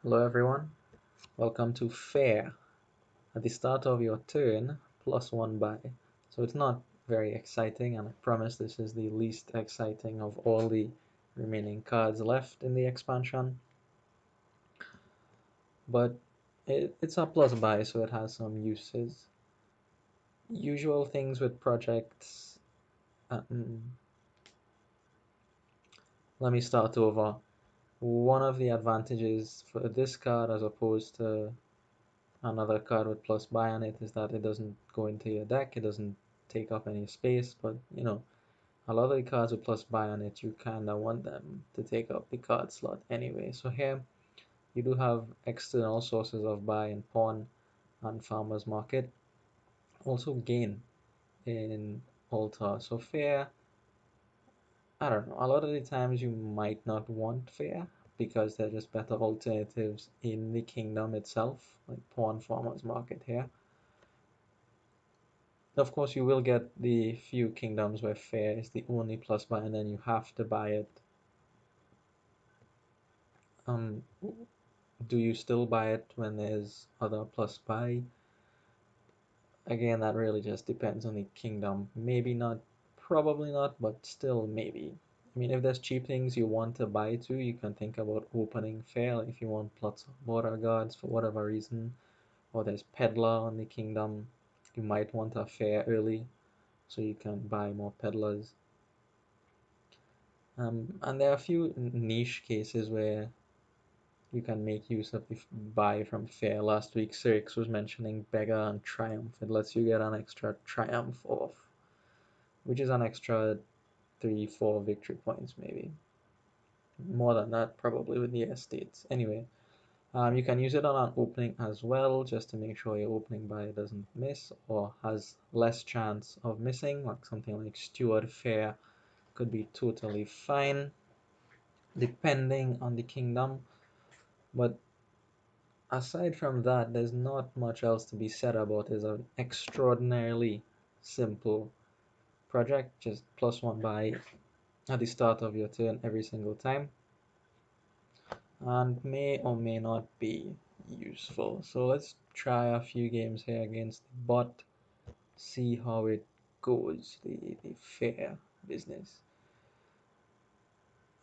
Hello everyone, welcome to Fair. At the start of your turn, plus one buy. So it's not very exciting, and I promise this is the least exciting of all the remaining cards left in the expansion. But it's a plus buy, so it has some uses. Usual things with projects. Let me start over. One of the advantages for this card as opposed to another card with plus buy on it is that it doesn't go into your deck, it doesn't take up any space, but a lot of the cards with plus buy on it, you kinda want them to take up the card slot anyway. So here you do have external sources of buy in pawn and farmers market. Also gain in altar. So fair, I don't know, a lot of the times you might not want fair because they're just better alternatives in the kingdom itself, like pawn farmers market here. Of course, you will get the few kingdoms where fair is the only plus buy, and then you have to buy it. Um, do you still buy it when there's other plus buy? Again, that really just depends on the kingdom. Maybe not, probably not, but still maybe. I mean, if there's cheap things you want to buy too, you can think about opening fair. Like if you want lots of border guards for whatever reason, or there's Peddler on the kingdom, you might want a fair early so you can buy more peddlers. And there are a few niche cases where you can make use of the buy from fair. Last week, Sirix was mentioning Beggar and Triumph. It lets you get an extra Triumph off, which is an extra 3-4 victory points, maybe. More than that, probably with the estates. Anyway, you can use it on an opening as well, just to make sure your opening buy doesn't miss or has less chance of missing, like something like Steward Fair could be totally fine, depending on the kingdom. But aside from that, there's not much else to be said about it. It's an extraordinarily simple project, just plus one buy at the start of your turn every single time, and may or may not be useful. So let's try a few games here against the bot, see how it goes, the fair business.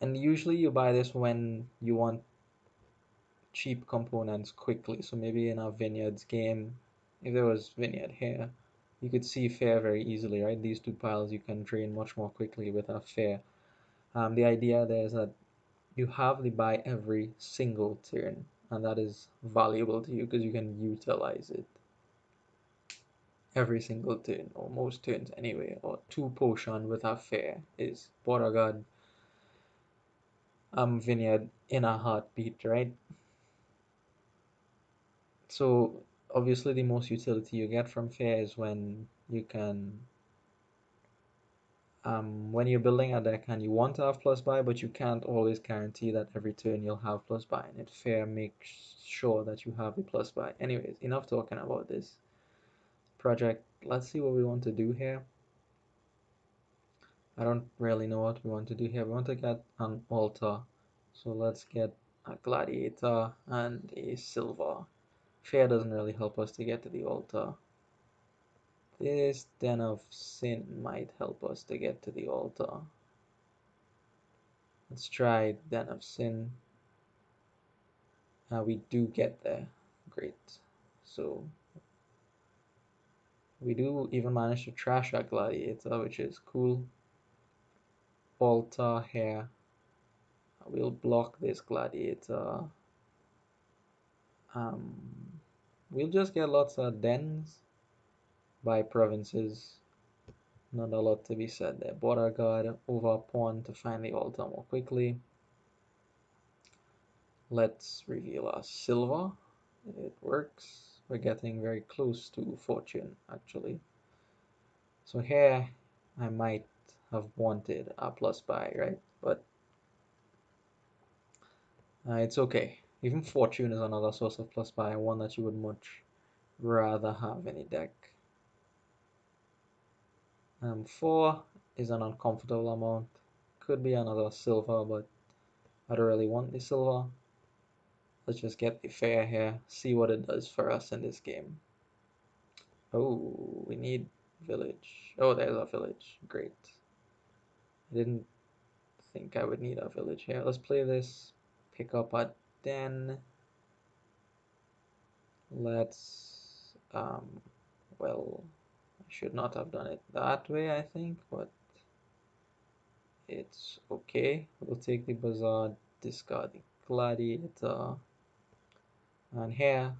And usually you buy this when you want cheap components quickly. So maybe in our Vineyards game, if there was Vineyard here, you could see fair very easily, right? These two piles you can drain much more quickly with a fair. The idea there is that you have the buy every single turn, and that is valuable to you because you can utilize it every single turn, or most turns anyway. Or two potion with a fair is border guard, Vineyard in a heartbeat, right? So obviously the most utility you get from fair is when you can when you're building a deck and you want to have plus buy, but you can't always guarantee that every turn you'll have plus buy, and it fair makes sure that you have the plus buy. Anyways, enough talking about this project. Let's see what we want to do here. I don't really know what we want to do here. We want to get an altar, so let's get a gladiator and a silver. Fair doesn't really help us to get to the altar. This Den of Sin might help us to get to the altar. Let's try Den of Sin. We do get there. Great. So we do even manage to trash our gladiator, which is cool. Altar here. We'll block this gladiator. We'll just get lots of dens by provinces. Not a lot to be said there. Border guard over pawn to find the altar more quickly. Let's reveal our silver. It works. We're getting very close to fortune, actually. So here, I might have wanted a plus buy, right? But it's okay. Even fortune is another source of plus buy, one that you would much rather have in a deck. 4 is an uncomfortable amount. Could be another silver, but I don't really want the silver. Let's just get the fair here, see what it does for us in this game. Oh, we need village. Oh, there's our village. Great. I didn't think I would need a village here. Let's play this. Pick up a den. Let's, well, I should not have done it that way, I think, but it's okay. We'll take the bazaar, discard the gladiator, and here,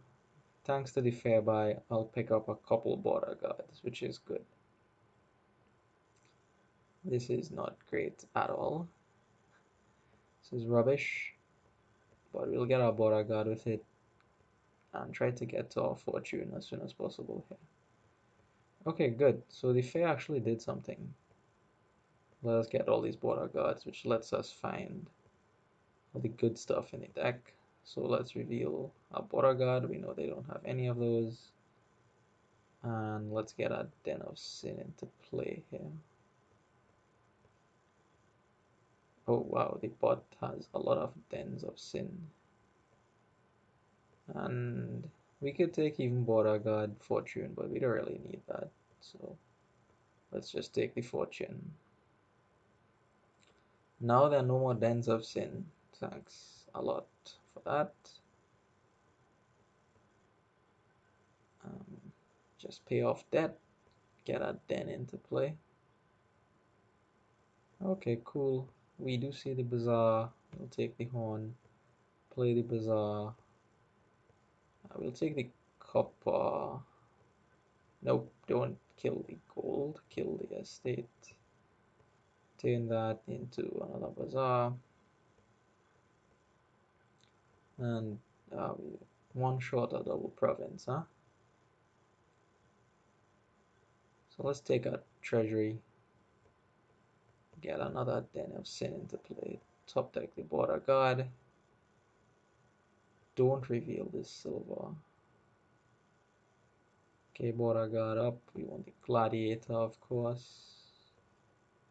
thanks to the fair buy, I'll pick up a couple border guards, which is good. This is not great at all. This is rubbish, but we'll get our border guard with it and try to get to our fortune as soon as possible here. Okay, good. So the fair actually did something. Let us get all these border guards, which lets us find all the good stuff in the deck. So let's reveal our border guard. We know they don't have any of those. And let's get our Den of Sin into play here. Oh wow, the bot has a lot of Dens of Sin. And we could take even border guard fortune, but we don't really need that. So let's just take the fortune. Now there are no more Dens of Sin. Thanks a lot for that. Just pay off debt, get a den into play. Okay, cool. We do see the bazaar. We'll take the horn, play the bazaar. We'll take the copper. Nope, don't kill the gold, kill the estate. Turn that into another bazaar. And one short a double province, huh? So let's take a treasury, get another Den of Sin into play, top deck the border guard. Don't reveal this silver. Okay, border guard up. We want the gladiator, of course.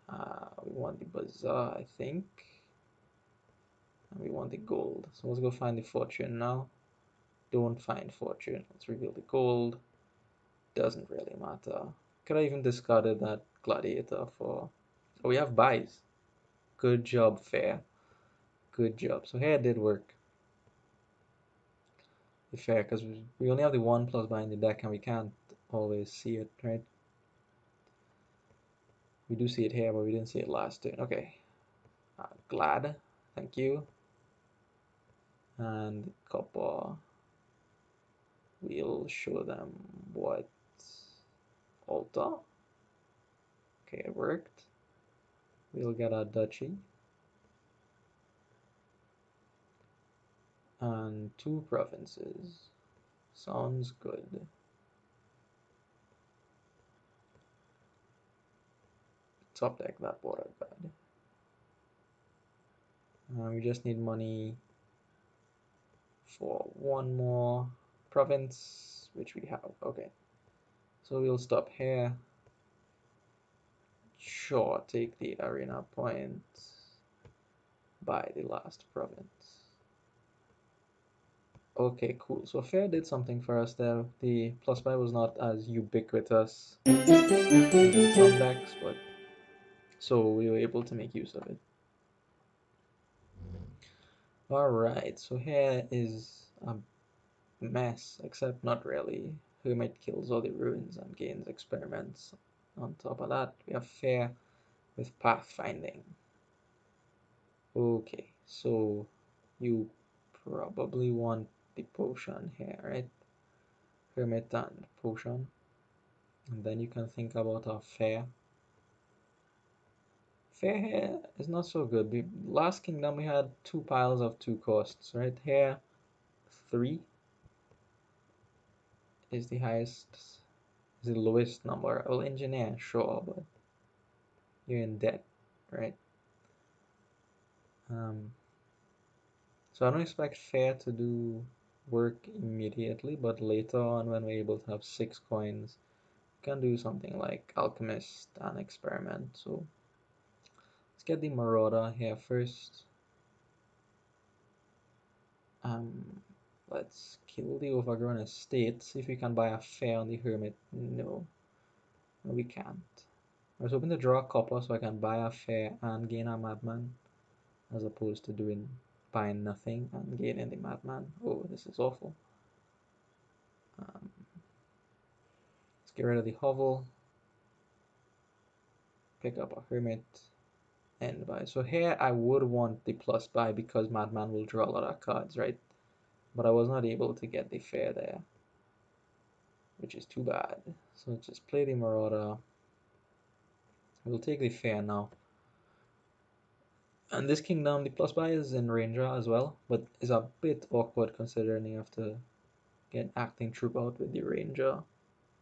We want the bazaar, I think. And we want the gold. So let's go find the fortune now. Don't find fortune. Let's reveal the gold. Doesn't really matter. Could I even discarded that gladiator for... Oh, we have buys. Good job, fair. Good job. So here it did work. The fair, because we only have the 1+ buy in the deck and we can't always see it, right? We do see it here, but we didn't see it last turn. Okay. Glad. Thank you. And copper. We'll show them what altar. Okay, it worked. We'll get a duchy. And 2 provinces. Sounds good. Top deck that border guard. We just need money for 1 more province, which we have. Okay. So we'll stop here. Sure, take the arena point. Buy the last province. Okay, cool. So fair did something for us there. The plus buy was not as ubiquitous in some decks, but so we were able to make use of it. Alright, so here is a mess, except not really. Hermit kills all the ruins and gains experiments. On top of that, we have fair with pathfinding. Okay, so you probably want the potion here, right? Hermit and potion. And then you can think about our fair. Fair here is not so good. The last kingdom we had 2 piles of 2 costs, right? Here, 3 is the highest, is the lowest number. Well, engineer, sure, but you're in debt, right? So I don't expect fair to do work immediately, but later on when we're able to have 6 coins, we can do something like alchemist and experiment. So let's get the marauder here first. Um, let's kill the overgrown estate. See if we can buy a fair on the hermit. No, no, we can't. I was hoping to draw a copper so I can buy a fair and gain a madman, as opposed to buying nothing and gaining the madman. Oh, this is awful. Let's get rid of the hovel. Pick up a hermit. End buy. So here I would want the plus buy because madman will draw a lot of cards, right? But I was not able to get the fair there, which is too bad. So let's just play the marauder. We'll take the fair now. And this kingdom, the plus buy is in ranger as well, but it's a bit awkward considering you have to get acting troop out with the ranger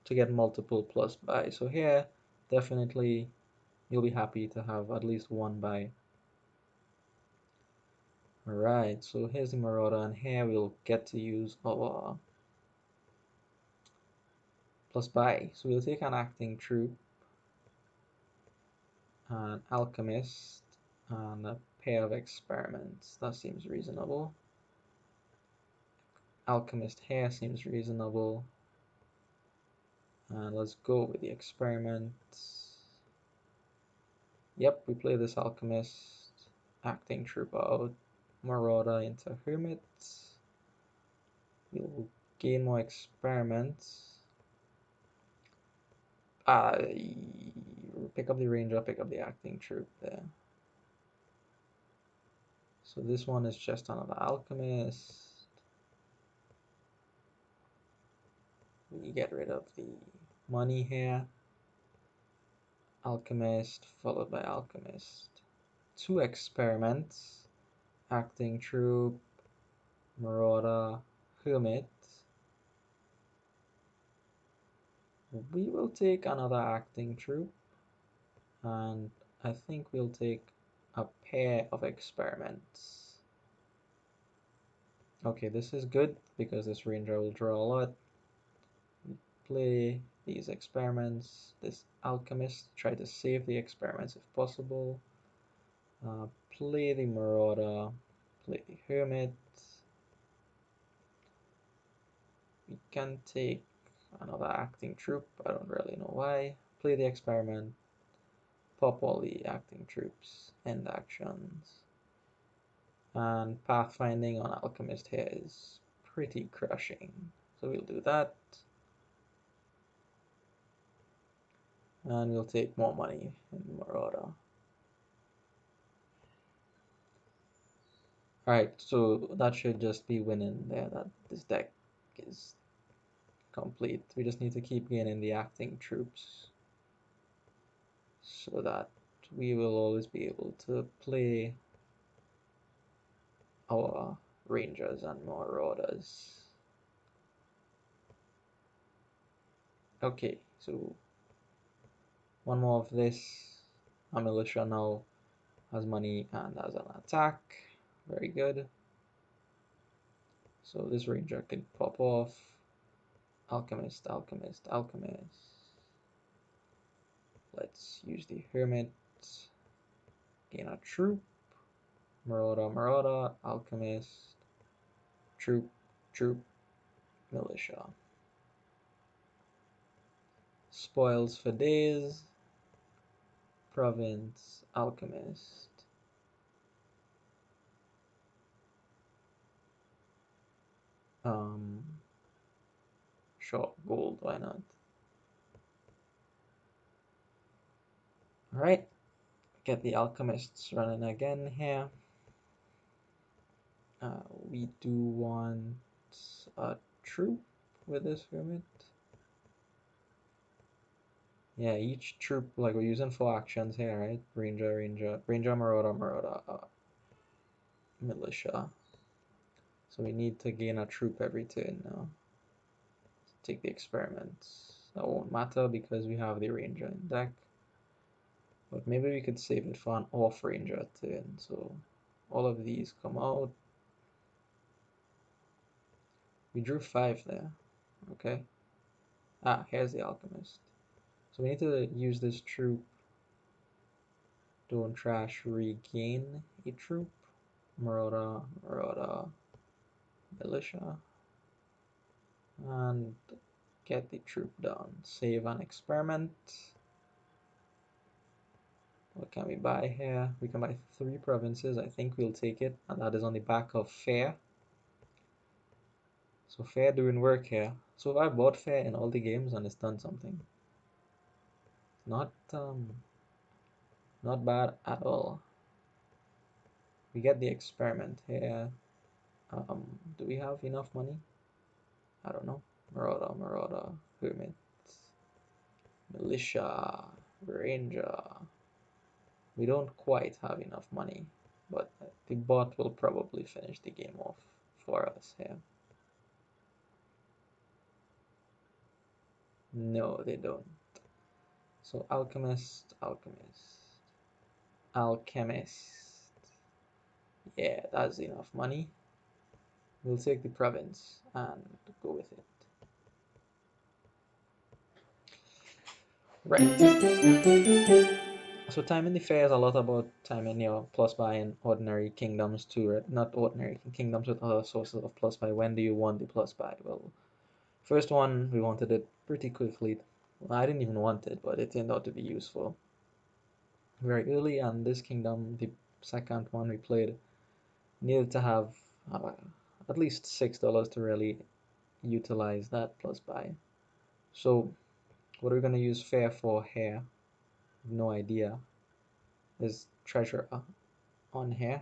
to get multiple plus buy. So here, definitely, you'll be happy to have at least one buy. Alright, so here's the marauder, and here we'll get to use our plus buy. So we'll take an acting troop, an alchemist, and a pair of experiments. That seems reasonable. Alchemist here seems reasonable. And let's go with the experiment. Yep, we play this alchemist, acting troop out, marauder into hermit. We'll gain more experiments. Pick up the ranger, pick up the acting troop there. So this one is just another alchemist. We get rid of the money here. Alchemist followed by alchemist. 2 experiments. Acting troop, marauder, hermit. We will take another acting troop, and I think we'll take a pair of experiments. Okay, this is good because this ranger will draw a lot. Play these experiments. This alchemist, try to save the experiments if possible. Play the marauder, play the hermit. We can take another acting troop, I don't really know why. Play the experiment, pop all the acting troops, end actions. And pathfinding on alchemist here is pretty crushing. So we'll do that. And we'll take more money in marauder. Alright, so that should just be winning there, that this deck is complete. We just need to keep gaining the acting troops so that we will always be able to play our rangers and marauders. Okay, so one more of this. Our militia now has money and has an attack. Very good. So this ranger could pop off. Alchemist, alchemist, alchemist. Let's use the hermit. Gain a troop. Marauder, marauder, alchemist, troop, troop, militia. Spoils for days. Province, alchemist. Sure, gold, why not? Alright, get the alchemists running again here. We do want a troop with this hermit. Yeah, each troop, like we're using 4 actions here, right? Ranger, ranger, ranger, marauder, marauder, militia. So we need to gain a troop every turn now. Let's take the experiments. That won't matter because we have the ranger in deck. But maybe we could save it for an off ranger turn. So all of these come out. We drew 5 there. Okay. Here's the alchemist. So we need to use this troop. Don't trash, regain a troop. Marauder, marauder. militia, and get the troop down. Save and experiment. What can we buy here? We can buy 3 provinces. I think we'll take it, and that is on the back of fair. So fair doing work here. So if I bought fair in all the games and it's done something. Not not bad at all. We get the experiment here. Do we have enough money? I don't know. Marauder, hermit, militia, ranger. We don't quite have enough money, but the bot will probably finish the game off for us here. No, they don't. So alchemist. Yeah, that's enough money. We'll take the province and go with it. Right. So timing the fair is a lot about timing your plus buy in ordinary kingdoms too, right? Not ordinary kingdoms with other sources of plus buy. When do you want the plus buy? Well, first one, we wanted it pretty quickly. Well, I didn't even want it, but it turned out to be useful very early. And this kingdom, the second one we played, needed to have uh, at least $6 to really utilize that plus buy. So what are we going to use fair for here? No idea. Is treasure on here?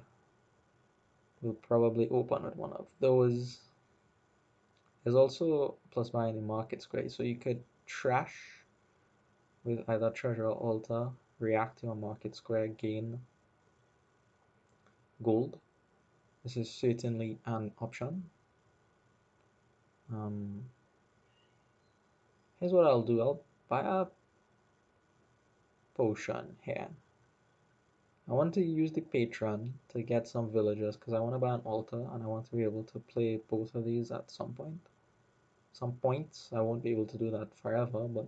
We'll probably open with one of those. There's also plus buy in the market square, so you could trash with either treasure or altar, react to a market square, gain gold. This is certainly an option. Here's what I'll do. I'll buy a potion here. I want to use the patron to get some villagers because I want to buy an altar and I want to be able to play both of these at some point. Some points. I won't be able to do that forever, but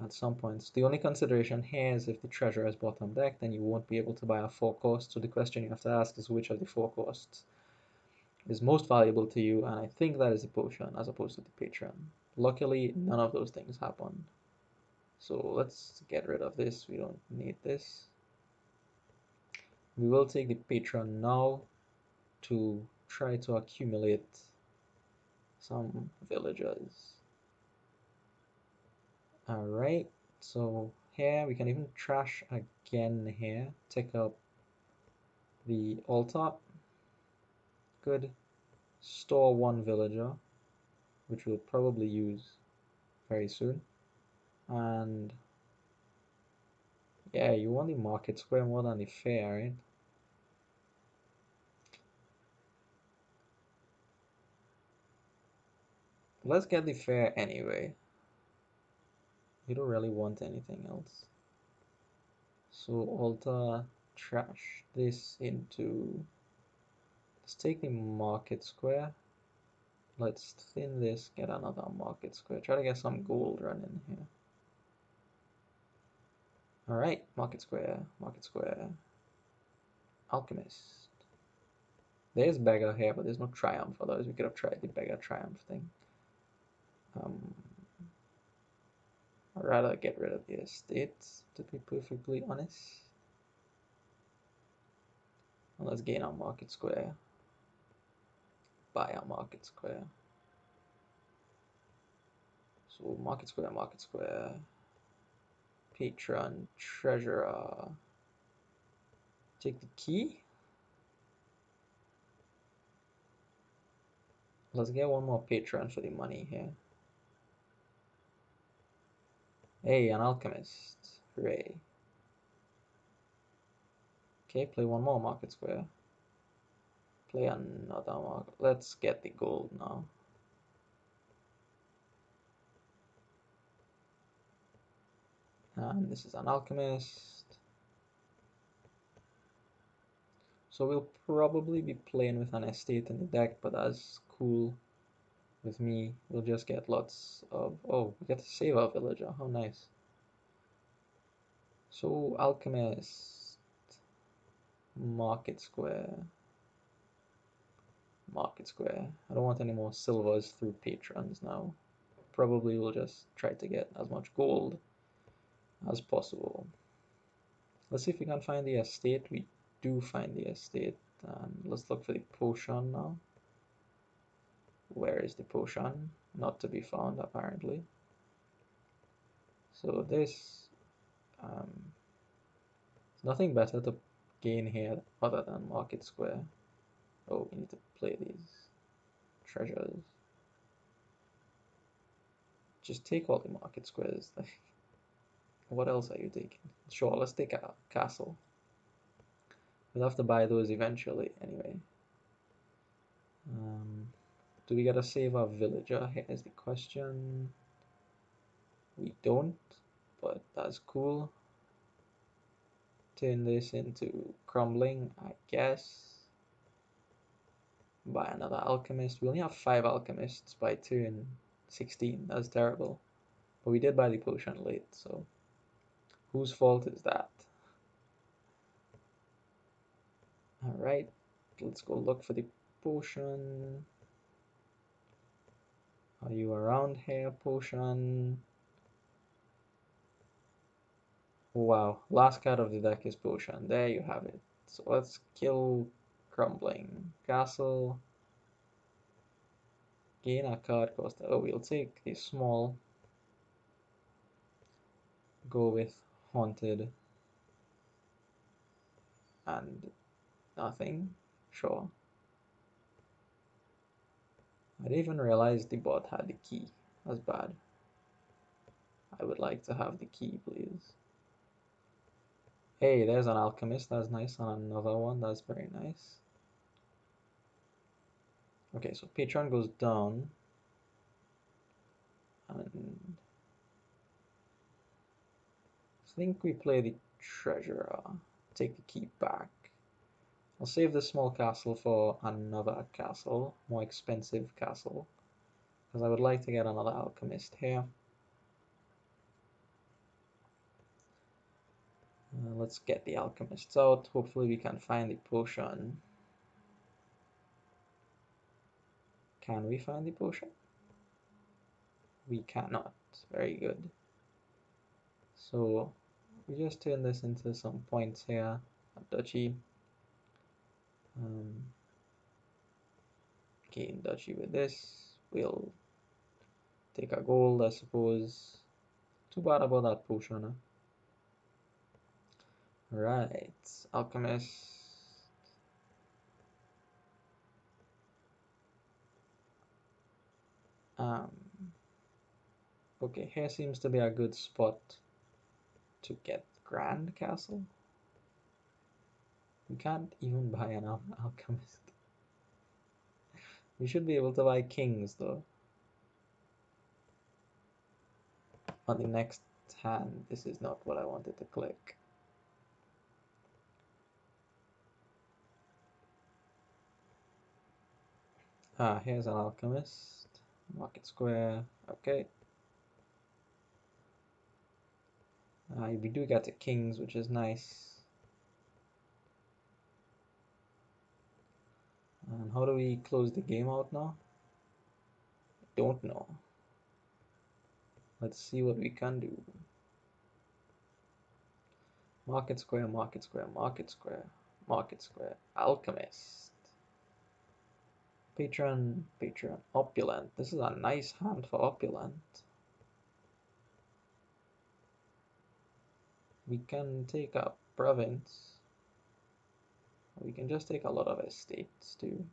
at some points. The only consideration here is if the treasure is bottom deck, then you won't be able to buy a 4 cost. So the question you have to ask is which of the 4 costs is most valuable to you, and I think that is the potion as opposed to the patron. Luckily, none of those things happened. So let's get rid of this. We don't need this. We will take the patron now to try to accumulate some villagers. Alright, so here we can even trash again here. Take up the altar. Good. Store 1 villager, which we'll probably use very soon. And yeah, you want the market square more than the fair, right? Let's get the fair anyway. You don't really want anything else. So alter, trash this into, let's take the market square. Let's thin this, get another market square. Try to get some gold running here. Alright, market square, alchemist. There's Beggar here, but there's no triumph, otherwise we could have tried the Beggar triumph thing. I'd rather get rid of the estates, to be perfectly honest. And let's gain our market square. Buy our market square. So market square. Patron, treasurer. Take the key. Let's get one more patron for the money here. Hey, an alchemist. Hooray. Okay, play one more market square. Play another market. Let's get the gold now. And this is an alchemist. So we'll probably be playing with an estate in the deck, but that's cool with me. We'll just get lots of, oh, we get to save our villager. How nice. So alchemist, market square. Market Square. I don't want any more silvers through patrons now. Probably will just try to get as much gold as possible. Let's see if we can find the estate. We do find the estate. And let's look for the potion now. Where is the potion? Not to be found, apparently. So this, um, nothing better to gain here other than Market Square. Oh, we need to play these treasures. Just take all the Market Squares. What else are you taking? Sure, let's take a castle. We'll have to buy those eventually anyway. Do we gotta save our villager? Here's the question. We don't, but that's cool. Turn this into crumbling, I guess. Buy another alchemist. We only have 5 alchemists by turn 16. That's terrible. But we did buy the potion late, so whose fault is that? Alright, let's go look for the potion. Are you around here, potion? Wow, last card of the deck is potion. There you have it. So let's kill crumbling. Castle. Gain a card cost. Oh, we'll take a small. Go with haunted. And nothing. Sure. I didn't even realize the bot had the key. That's bad. I would like to have the key, please. Hey, there's an alchemist. That's nice. And another one. That's very nice. Okay, so patron goes down. And I think we play the treasurer. Take the key back. I'll save this small castle for another castle. More expensive castle. Because I would like to get another alchemist here. Let's get the alchemists out. Hopefully we can find the potion. Can we find the potion? We cannot. Very good. So we just turn this into some points here at duchy. Gain duchy with this. We'll take a gold, I suppose. Too bad about that potion, huh? Right, alchemist. Okay, here seems to be a good spot to get Grand Castle. We can't even buy an alchemist. We should be able to buy kings though. On the next hand, this is not what I wanted to click. Ah, here's an alchemist. Market Square. Okay. We do get the kings, which is nice. And how do we close the game out now? Don't know. Let's see what we can do. Market Square, Market Square, Market Square, Market Square, Alchemist. Patron, Patron, Opulent. This is a nice hand for Opulent. We can take a province. We can just take a lot of estates too.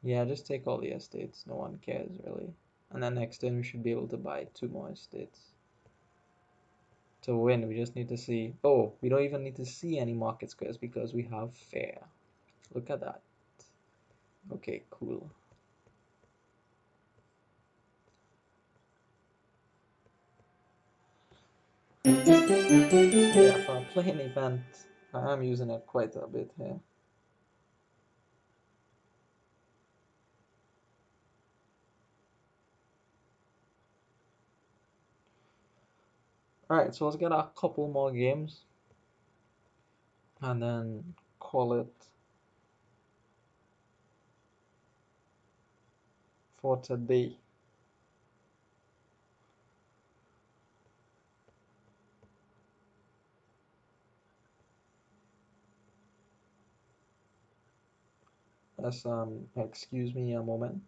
Yeah, just take all the estates. No one cares really. And then next turn we should be able to buy 2 more estates. To win, we just need to see. Oh, we don't even need to see any market squares because we have fair. Look at that. Okay, cool. Yeah, for a playing event, I am using it quite a bit here. Alright, so let's get a couple more games. and then call it for today. As excuse me a moment.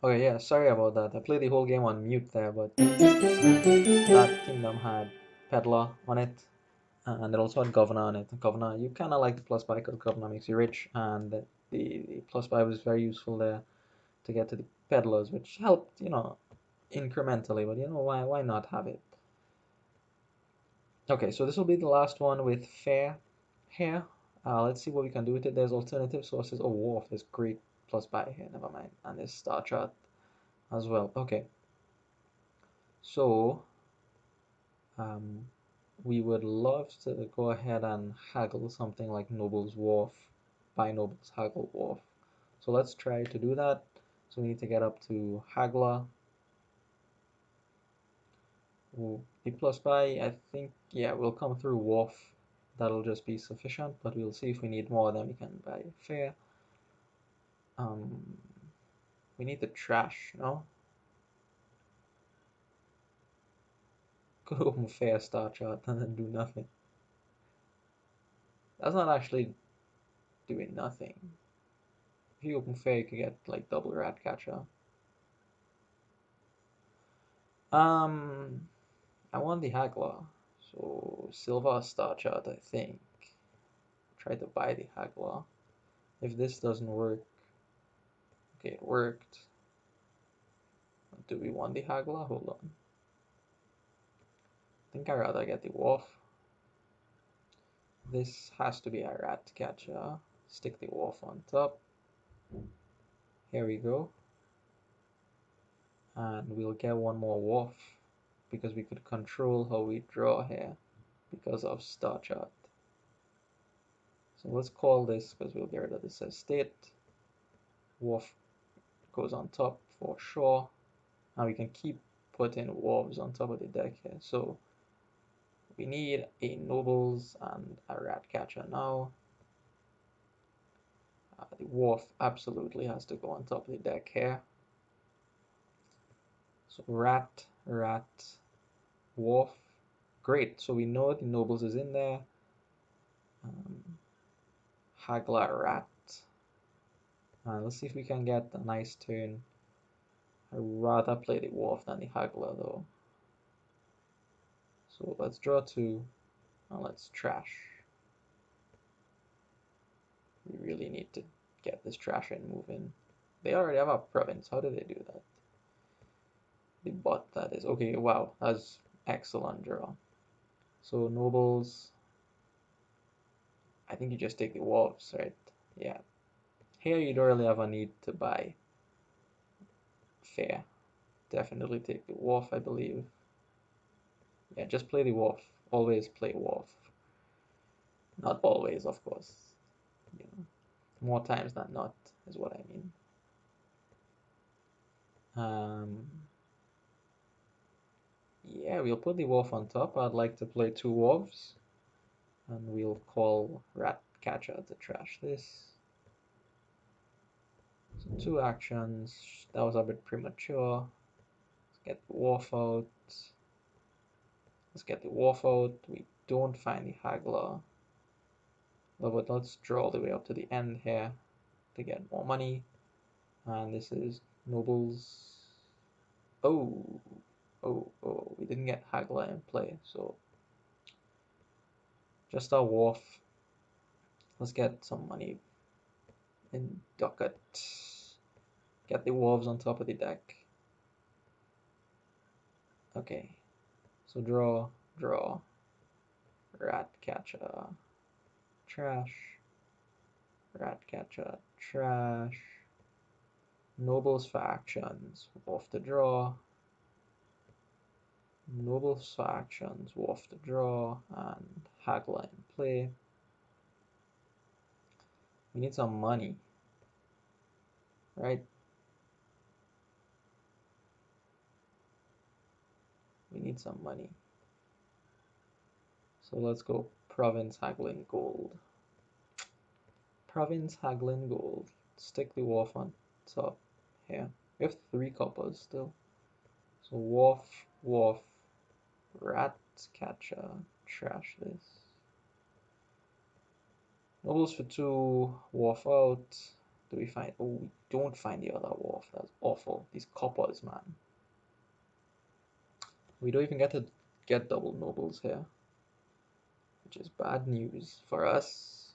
Okay, yeah, sorry about that. I played the whole game on mute there, but that kingdom had Peddler on it. And it also had Governor on it. And Governor, you kind of like the plus buy because Governor makes you rich, and the plus buy was very useful there to get to the Peddlers, which helped, incrementally, but why not have it? Okay, so this will be the last one with fair here. Let's see what we can do with it. There's alternative sources. Oh, Wharf, there's great plus buy here, never mind. And there's Star Chart as well. Okay, so um, we would love to go ahead and haggle something like Noble's Wharf, buy Noble's Haggle Wharf. So let's try to do that. So we need to get up to Haggler. The plus buy, I think, yeah, we'll come through Wharf. That'll just be sufficient, but we'll see if we need more, then we can buy fair. We need the trash, no? Could open fair Star Chart and then do nothing. That's not actually doing nothing. If you open fair, you could get like double rat catcher. I want the haggler, so silver Star Chart, I think. Try to buy the haggler. If this doesn't work, okay, it worked. Do we want the haggler? Hold on. I think I'd rather get the Wharf. This has to be a rat catcher. Stick the Wharf on top. Here we go. And we'll get one more Wharf because we could control how we draw here because of Star Chart. So let's call this because we'll get rid of this estate. Wharf goes on top for sure. And we can keep putting Wharves on top of the deck here. So we need a Nobles and a rat catcher now. The Wharf absolutely has to go on top of the deck here. So rat, Wharf. Great, so we know the Nobles is in there. Haggler rat. Let's see if we can get a nice turn. I'd rather play the Wharf than the Haggler though. So let's draw two and let's trash. We really need to get this trash in moving. They already have a province. How do they do that? The bot, that is. Okay, wow, that's excellent draw. So nobles, I think you just take the wolves, right? Yeah. Here you don't really have a need to buy fair. Definitely take the wolf, I believe. Yeah, just play the wolf. Always play wolf. Not always, of course. You know, more times than not is what I mean. Yeah, we'll put the wolf on top. I'd like to play two wolves. And we'll call rat catcher to trash this. So two actions. That was a bit premature. Let's get the Wharf out. Let's get the Wharf out. We don't find the Haggler. But let's draw all the way up to the end here to get more money. And this is Nobles. Oh, we didn't get Haggler in play. So just our Wharf. Let's get some money in Ducat. Get the Wharves on top of the deck. Okay, so draw, rat catcher, trash, rat catcher, trash, nobles for actions, off the draw, nobles for actions, off the draw, and haggler in play. We need some money, right? We need some money. So let's go province haggling gold. Province haggling gold. Stick the wharf on top here. We have 3 coppers still. So wharf, rat catcher, trash this. Nobles for 2, wharf out. Do we find? Oh, we don't find the other wharf. That's awful. These coppers, man. We don't even get to get double nobles here, which is bad news for us.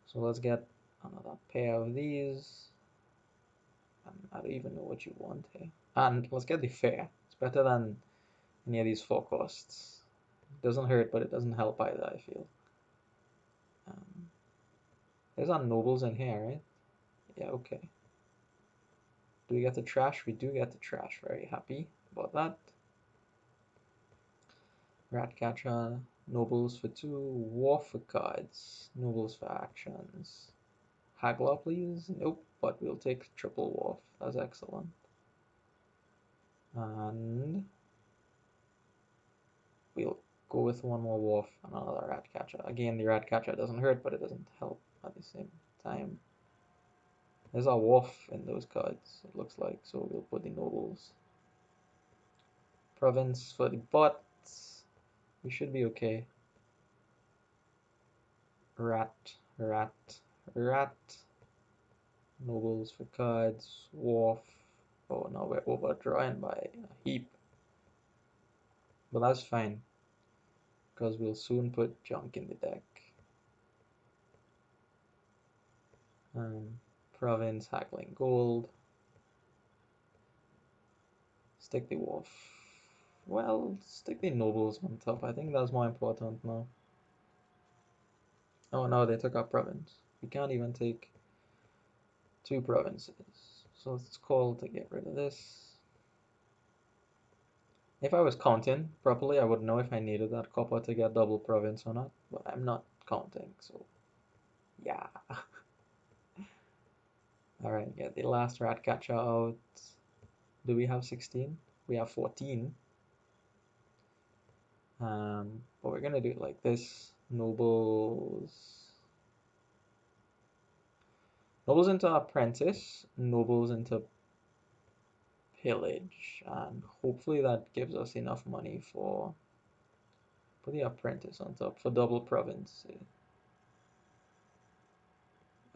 So let's get another pair of these. And I don't even know what you want here. And let's get the fair. It's better than any of these forecasts. It doesn't hurt, but it doesn't help either, I feel. There's our nobles in here, right? Yeah, okay. Do we get the trash? We do get the trash. Very happy about that. Ratcatcher, nobles for 2. Wharf for cards. Nobles for actions. Haggler, please? Nope, but we'll take triple Wharf. That's excellent. And we'll go with one more Wharf and another Ratcatcher. Again, the Ratcatcher doesn't hurt, but it doesn't help at the same time. There's a Wharf in those cards, it looks like, so we'll put the nobles. Province for the bots. We should be okay. Rat, rat, rat. Nobles for cards. Wharf. Oh no, we're overdrawing by a heap. But that's fine, because we'll soon put junk in the deck. Province, haggling gold. Stick the Wharf. Well, stick the nobles on top. I think that's more important now. Oh no, they took our province. We can't even take 2 provinces. So let's call to get rid of this. If I was counting properly, I would know if I needed that copper to get double province or not, but I'm not counting, so yeah. Alright, get the last rat catcher out. Do we have 16? We have 14. But we're gonna do it like this. Nobles. Nobles into apprentice, nobles into pillage, and hopefully that gives us enough money for put the apprentice on top for double province.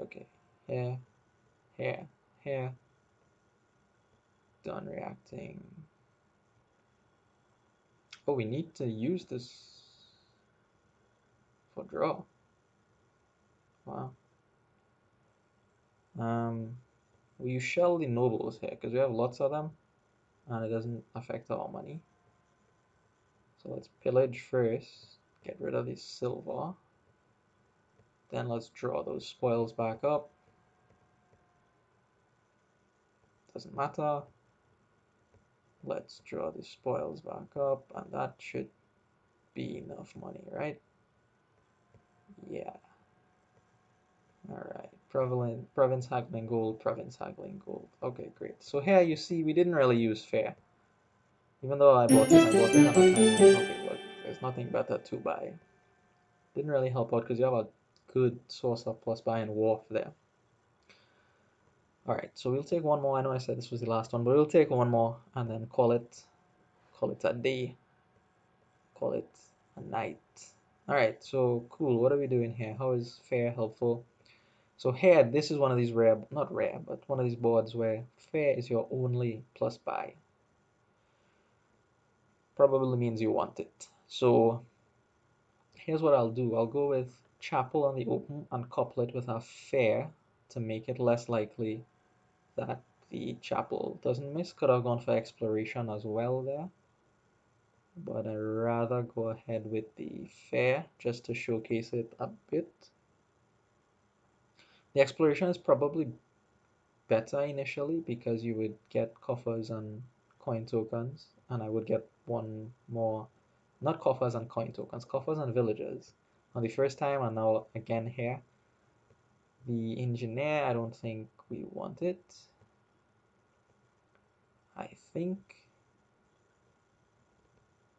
Okay, here, here, here. Done reacting. Oh, we need to use this for draw. Wow. We shell the nobles here because we have lots of them and it doesn't affect our money. So let's pillage first, get rid of this silver. Then let's draw those spoils back up. Doesn't matter. Let's draw the spoils back up, and that should be enough money, right? Yeah. Alright. Province haggling gold, province haggling gold. Okay, great. So here you see we didn't really use fair. Even though I bought it on a time. Okay, look, there's nothing better to buy. Didn't really help out because you have a good source of plus buy and Wharf there. Alright, so we'll take one more. I know I said this was the last one, but we'll take one more and then call it a day. Call it a night. Alright, so cool. What are we doing here? How is fair helpful? So here, this is one of these rare, not rare, but one of these boards where fair is your only plus buy. Probably means you want it. So here's what I'll do. I'll go with chapel on the open and couple it with a fair to make it less likely that the chapel doesn't miss. Could have gone for exploration as well there, but I'd rather go ahead with the fair just to showcase it a bit. The exploration is probably better initially because you would get coffers and coin tokens, and I would get one more, not coffers and coin tokens, coffers and villagers on the first time, and now again here. The engineer, I don't think we want it. I think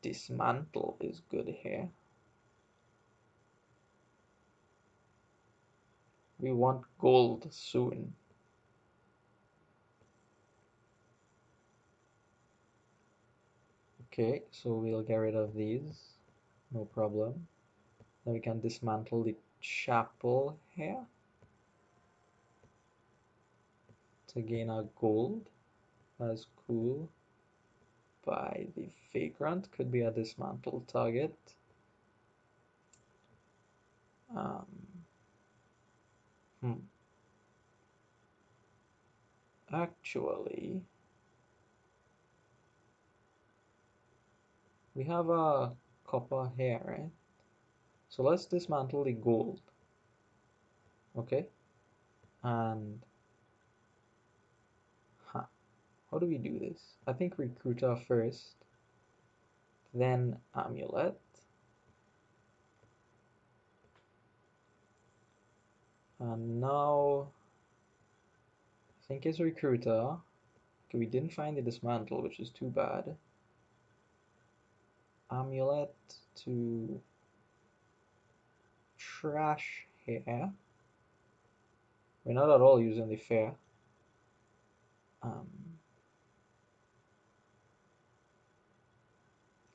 dismantle is good here. We want gold soon. Okay, so we'll get rid of these, no problem. Then we can dismantle the chapel here to gain our gold. That's cool. By the vagrant, could be a dismantled target. Um, hmm. Actually, we have a copper here, right? So let's dismantle the gold, okay? And huh, how do we do this? I think recruiter first, then amulet, and now I think it's recruiter. Okay, we didn't find the dismantle, which is too bad. Amulet to trash here. We're not at all using the fair. Um,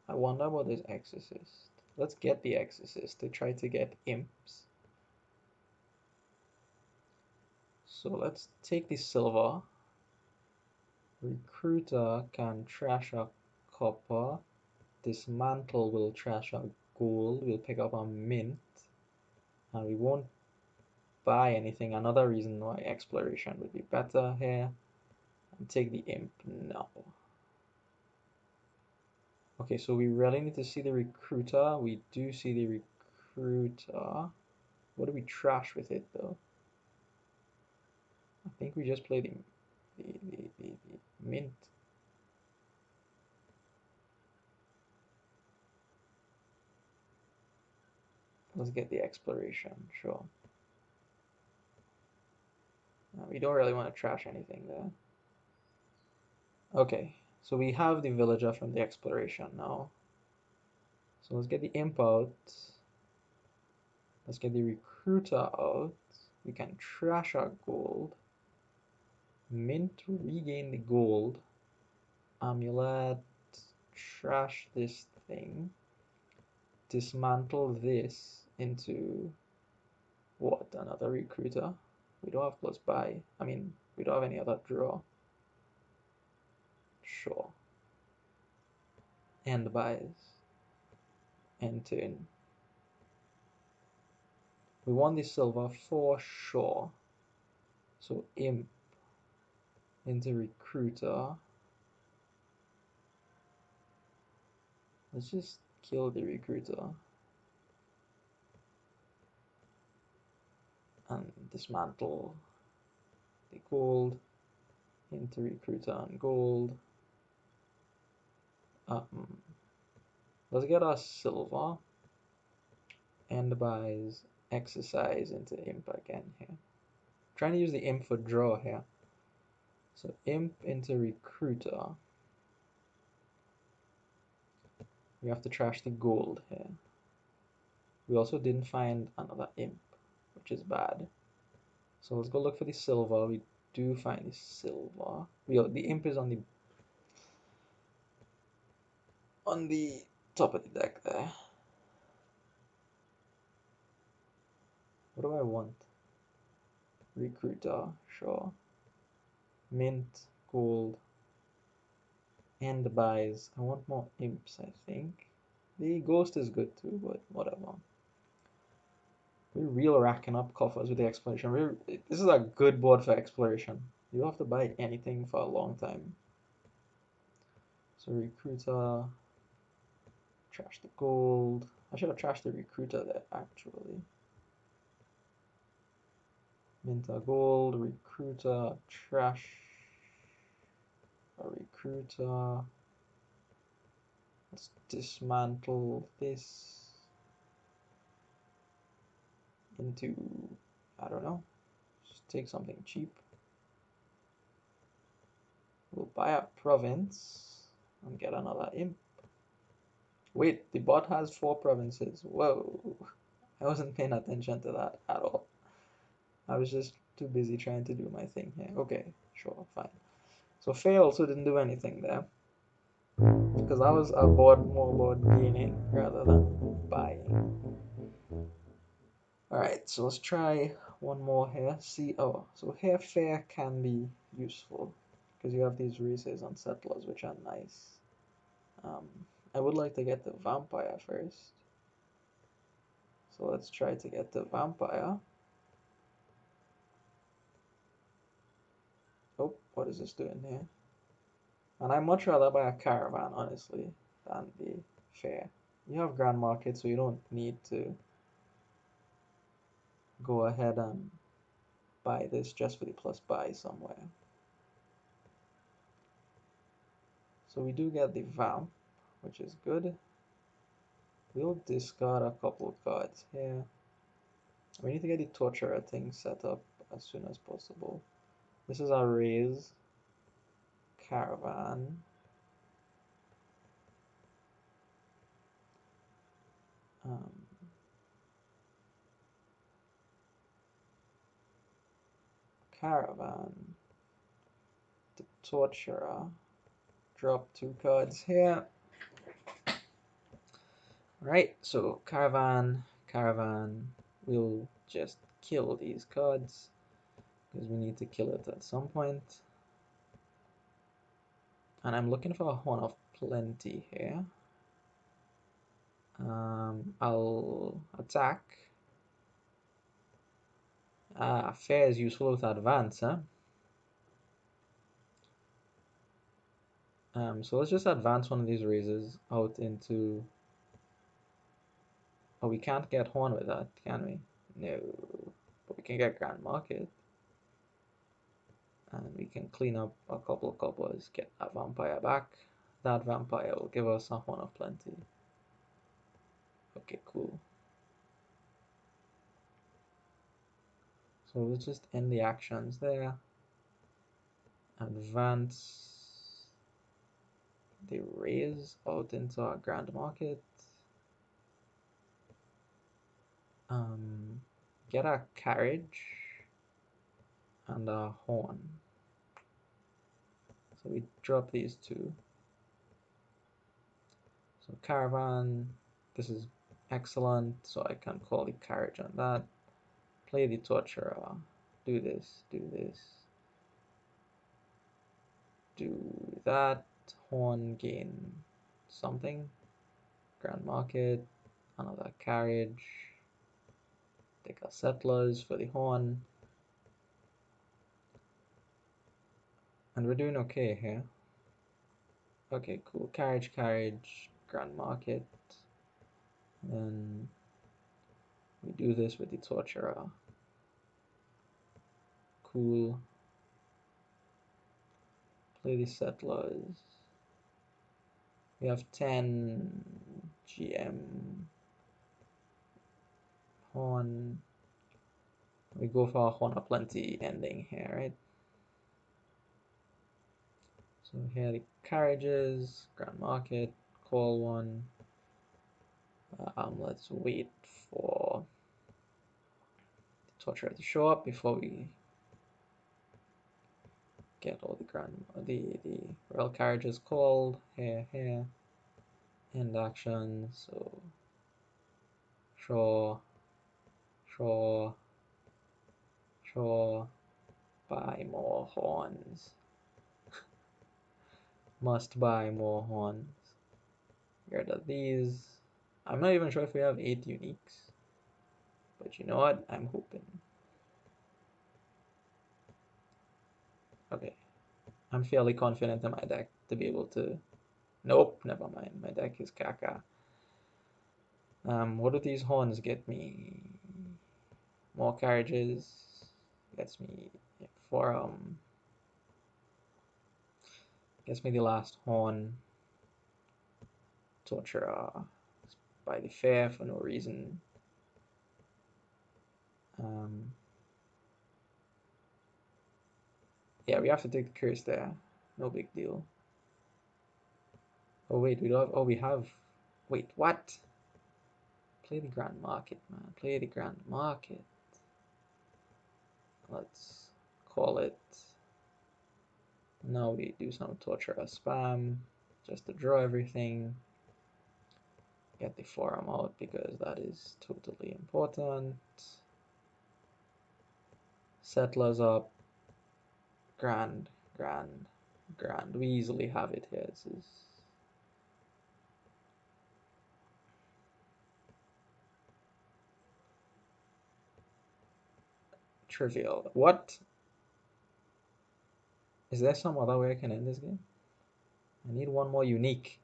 I wonder about this exorcist. Let's get the exorcist to try to get imps. So let's take the silver. Recruiter can trash our copper. Dismantle will trash our gold. We'll pick up our mint. And we won't buy anything. Another reason why exploration would be better here. And take the imp now. Okay, so we really need to see the recruiter. We do see the recruiter. What do we trash with it though? I think we just play the mint. Let's get the exploration, sure. We don't really want to trash anything there. Okay, so we have the villager from the exploration now. So let's get the imp out. Let's get the recruiter out. We can trash our gold. Mint, regain the gold. Amulet, trash this thing. Dismantle this into what? Another recruiter? We don't have plus buy. I mean, we don't have any other draw. Sure. End buys. End turn. We want the silver for sure. So imp into recruiter. Let's just kill the recruiter. And dismantle the gold into recruiter and gold. Let's get our silver. End buys exercise into imp again here. Trying to use the imp for draw here. So imp into recruiter. We have to trash the gold here. We also didn't find another imp, which is bad. So let's go look for the silver. We do find the silver. The imp is on the top of the deck there. What do I want? Recruiter, sure. Mint, gold, and buys. I want more imps, I think. The ghost is good too, but whatever. We're real racking up coffers with the exploration. This is a good board for exploration. You don't have to buy anything for a long time. So recruiter, trash the gold. I should have trashed the recruiter there actually. Minta gold, recruiter, trash a recruiter. Let's dismantle this into, I don't know, just take something cheap. We'll buy a province and get another imp. Wait, the bot has 4 provinces. Whoa, I wasn't paying attention to that at all. I was just too busy trying to do my thing here. Okay, sure, fine. So Faye also didn't do anything there because I was more about gaining rather than buying. Alright, so let's try one more here. See, oh, so here fair can be useful because you have these races on settlers which are nice. I would like to get the vampire first. So let's try to get the vampire. Oh, what is this doing here? And I'd much rather buy a caravan, honestly, than the fair. You have Grand Market, so you don't need to go ahead and buy this just for the plus buy somewhere. So we do get the vamp, which is good. We'll discard a couple of cards here. We need to get the torturer thing set up as soon as possible. This is our raise caravan. Um, Caravan, the torturer. Drop 2 cards here. Right, so caravan, caravan. We'll just kill these cards because we need to kill it at some point. And I'm looking for a Horn of Plenty here. I'll attack. Fair is useful with advance, huh? So let's just advance one of these raises out into... Oh, we can't get Horn with that, can we? No. But we can get Grand Market. And we can clean up a couple of coppers, get that vampire back. That vampire will give us a Horn of Plenty. Okay, cool. So we'll just end the actions there. Advance the raise out into our Grand Market. Get a carriage and a horn. So we drop these 2. So caravan, this is excellent, so I can call the carriage on that. Play the torturer, do this, do this, do that, horn gain something, Grand Market, another carriage, take our settlers for the horn, and we're doing okay here. Okay, cool, carriage, carriage, Grand Market, then we do this with the torturer. Cool. Play the settlers. We have 10 GM. Horn. We go for a Horn of Plenty ending here, right? So here are the carriages, Grand Market, call one. Let's wait for the torturer to show up before we get all the rail carriages called. Here, end action. So sure, buy more horns. Must buy more horns. Get rid of these. I'm not even sure if we have 8 uniques. But you know what? I'm hoping. Okay. I'm fairly confident in my deck to be able to... Nope, never mind. My deck is caca. What do these horns get me? More carriages. Gets me for gets me the last horn. Torture by the fair for no reason. Yeah, we have to take the curse there. No big deal. Oh wait, we don't have... Oh, we have... Wait, what? Play the Grand Market, man. Play the Grand Market. Let's call it... Now we do some torture or spam just to draw everything. Get the forum out because that is totally important. Settlers up. Grand. We easily have it here. This is... trivial. What? Is there some other way I can end this game? I need one more unique.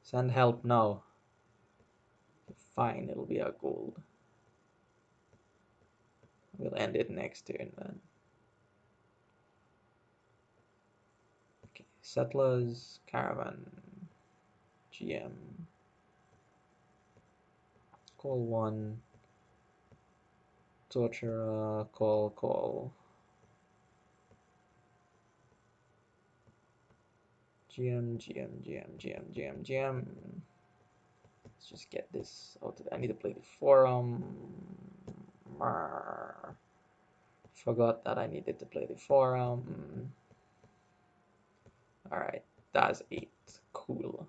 Send help now. Fine, it'll be our gold. We'll end it next turn then. Okay, settlers, caravan, GM. Call one. Torturer, call. GM. Let's just get this out. I need to play the forum. Forgot that I needed to play the forum. Alright, that's 8. Cool.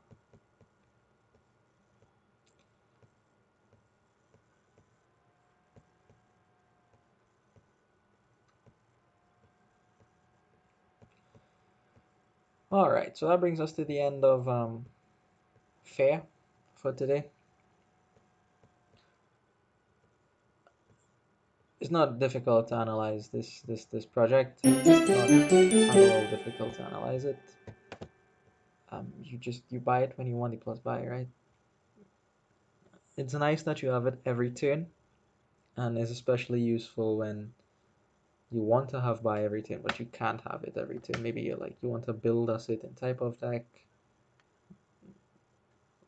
Alright, so that brings us to the end of fair for today. It's not difficult to analyze this project. It's not at all difficult to analyze it. You buy it when you want the plus buy, right? It's nice that you have it every turn, and it's especially useful when you want to have buy every turn, but you can't have it every turn. Maybe you want to build a certain type of deck,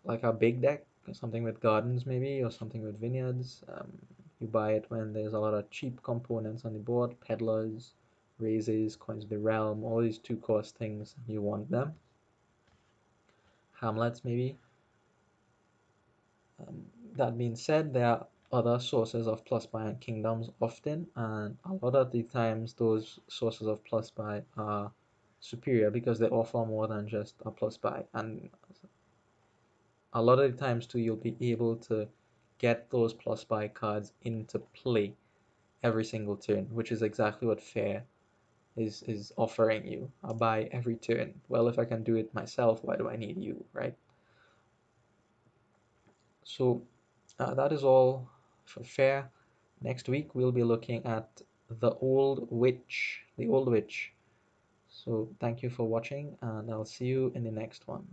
like a big deck, or something with gardens maybe, or something with vineyards. You buy it when there's a lot of cheap components on the board, peddlers, raises, coins of the realm, all these 2-cost things. You want them. Hamlets maybe. That being said, there are other sources of plus buy and kingdoms often, and a lot of the times those sources of plus buy are superior because they offer more than just a plus buy, and a lot of the times too you'll be able to get those plus buy cards into play every single turn, which is exactly what fair is offering you. A buy every turn. Well, if I can do it myself, why do I need you, right? So that is all for fair. Next week we'll be looking at the old witch. So thank you for watching, and I'll see you in the next one.